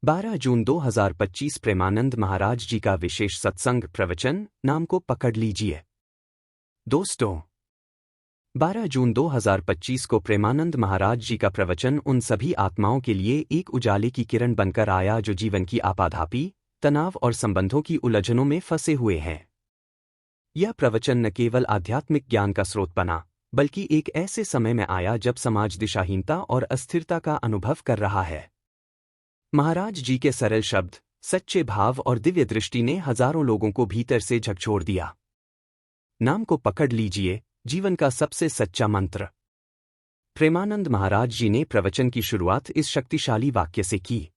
12 जून 2025 प्रेमानंद महाराज जी का विशेष सत्संग प्रवचन नाम को पकड़ लीजिए। दोस्तों, 12 जून 2025 को प्रेमानंद महाराज जी का प्रवचन उन सभी आत्माओं के लिए एक उजाले की किरण बनकर आया जो जीवन की आपाधापी, तनाव और संबंधों की उलझनों में फंसे हुए हैं। यह प्रवचन न केवल आध्यात्मिक ज्ञान का स्रोत बना, बल्कि एक ऐसे समय में आया जब समाज दिशाहीनता और अस्थिरता का अनुभव कर रहा है। महाराज जी के सरल शब्द, सच्चे भाव और दिव्य दृष्टि ने हजारों लोगों को भीतर से झकझोर दिया। नाम को पकड़ लीजिए, जीवन का सबसे सच्चा मंत्र। प्रेमानंद महाराज जी ने प्रवचन की शुरुआत इस शक्तिशाली वाक्य से की,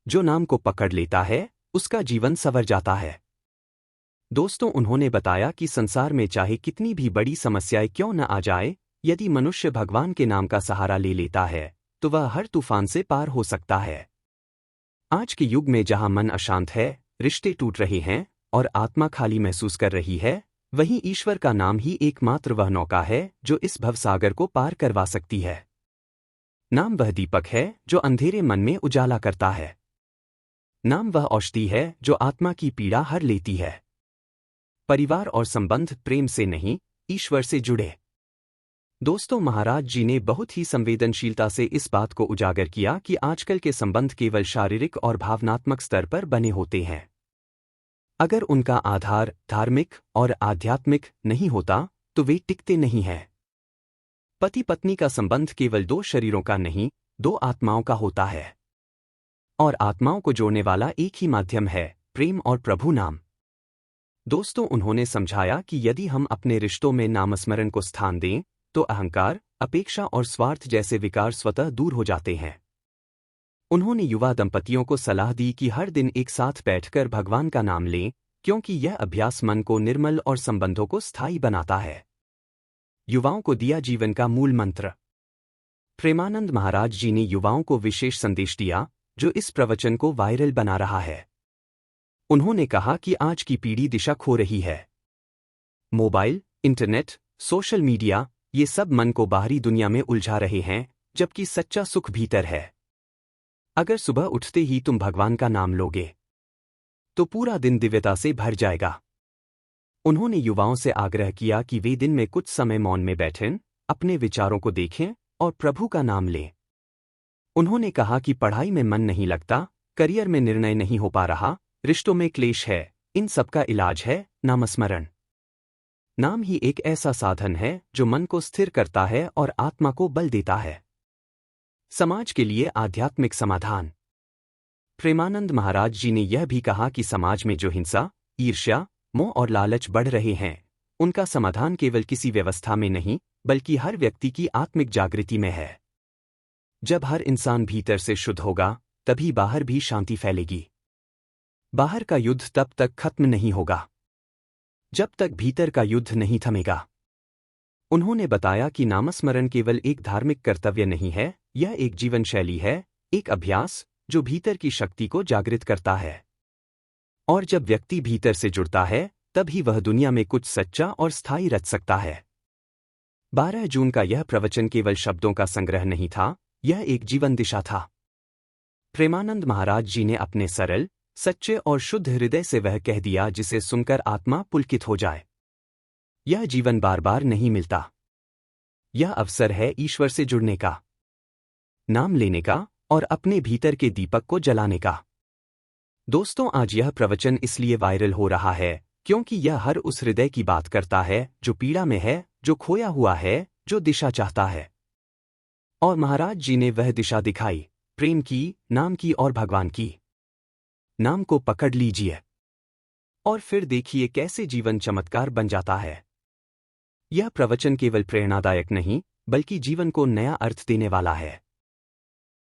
जो नाम को पकड़ लेता है उसका जीवन संवर जाता है। दोस्तों, उन्होंने बताया कि संसार में चाहे कितनी भी बड़ी समस्याएं क्यों न आ जाए, यदि मनुष्य भगवान के नाम का सहारा ले लेता है तो वह हर तूफान से पार हो सकता है। आज के युग में जहां मन अशांत है, रिश्ते टूट रहे हैं और आत्मा खाली महसूस कर रही है, वहीं ईश्वर का नाम ही एकमात्र वह नौका है जो इस भवसागर को पार करवा सकती है। नाम वह दीपक है जो अंधेरे मन में उजाला करता है। नाम वह औषधि है जो आत्मा की पीड़ा हर लेती है। परिवार और संबंध प्रेम से नहीं, ईश्वर से जुड़े। दोस्तों, महाराज जी ने बहुत ही संवेदनशीलता से इस बात को उजागर किया कि आजकल के संबंध केवल शारीरिक और भावनात्मक स्तर पर बने होते हैं। अगर उनका आधार धार्मिक और आध्यात्मिक नहीं होता तो वे टिकते नहीं हैं। पति पत्नी का संबंध केवल दो शरीरों का नहीं, दो आत्माओं का होता है। और आत्माओं को जोड़ने वाला एक ही माध्यम है, प्रेम और प्रभु नाम। दोस्तों, उन्होंने समझाया कि यदि हम अपने रिश्तों में नामस्मरण को स्थान दें तो अहंकार, अपेक्षा और स्वार्थ जैसे विकार स्वतः दूर हो जाते हैं। उन्होंने युवा दंपतियों को सलाह दी कि हर दिन एक साथ बैठकर भगवान का नाम लें, क्योंकि यह अभ्यास मन को निर्मल और संबंधों को स्थायी बनाता है। युवाओं को दिया जीवन का मूल मंत्र। प्रेमानंद महाराज जी ने युवाओं को विशेष संदेश दिया जो इस प्रवचन को वायरल बना रहा है। उन्होंने कहा कि आज की पीढ़ी दिशा खो रही है। मोबाइल, इंटरनेट, सोशल मीडिया, ये सब मन को बाहरी दुनिया में उलझा रहे हैं, जबकि सच्चा सुख भीतर है। अगर सुबह उठते ही तुम भगवान का नाम लोगे तो पूरा दिन दिव्यता से भर जाएगा। उन्होंने युवाओं से आग्रह किया कि वे दिन में कुछ समय मौन में बैठें, अपने विचारों को देखें और प्रभु का नाम लें। उन्होंने कहा कि पढ़ाई में मन नहीं लगता, करियर में निर्णय नहीं हो पा रहा, रिश्तों में क्लेश है, इन सबका इलाज है नामस्मरण। नाम ही एक ऐसा साधन है जो मन को स्थिर करता है और आत्मा को बल देता है। समाज के लिए आध्यात्मिक समाधान। प्रेमानंद महाराज जी ने यह भी कहा कि समाज में जो हिंसा, ईर्ष्या, मोह और लालच बढ़ रहे हैं, उनका समाधान केवल किसी व्यवस्था में नहीं, बल्कि हर व्यक्ति की आत्मिक जागृति में है। जब हर इंसान भीतर से शुद्ध होगा, तभी बाहर भी शांति फैलेगी। बाहर का युद्ध तब तक खत्म नहीं होगा जब तक भीतर का युद्ध नहीं थमेगा। उन्होंने बताया कि नामस्मरण केवल एक धार्मिक कर्तव्य नहीं है, यह एक जीवन शैली है, एक अभ्यास जो भीतर की शक्ति को जागृत करता है। और जब व्यक्ति भीतर से जुड़ता है, तभी वह दुनिया में कुछ सच्चा और स्थायी रच सकता है। 12 जून का यह प्रवचन केवल शब्दों का संग्रह नहीं था, यह एक जीवन दिशा था। प्रेमानंद महाराज जी ने अपने सरल, सच्चे और शुद्ध हृदय से वह कह दिया जिसे सुनकर आत्मा पुलकित हो जाए। यह जीवन बार बार नहीं मिलता। यह अवसर है ईश्वर से जुड़ने का, नाम लेने का और अपने भीतर के दीपक को जलाने का। दोस्तों, आज यह प्रवचन इसलिए वायरल हो रहा है क्योंकि यह हर उस हृदय की बात करता है जो पीड़ा में है, जो खोया हुआ है, जो दिशा चाहता है। और महाराज जी ने वह दिशा दिखाई, प्रेम की, नाम की और भगवान की। नाम को पकड़ लीजिए और फिर देखिए कैसे जीवन चमत्कार बन जाता है। यह प्रवचन केवल प्रेरणादायक नहीं, बल्कि जीवन को नया अर्थ देने वाला है।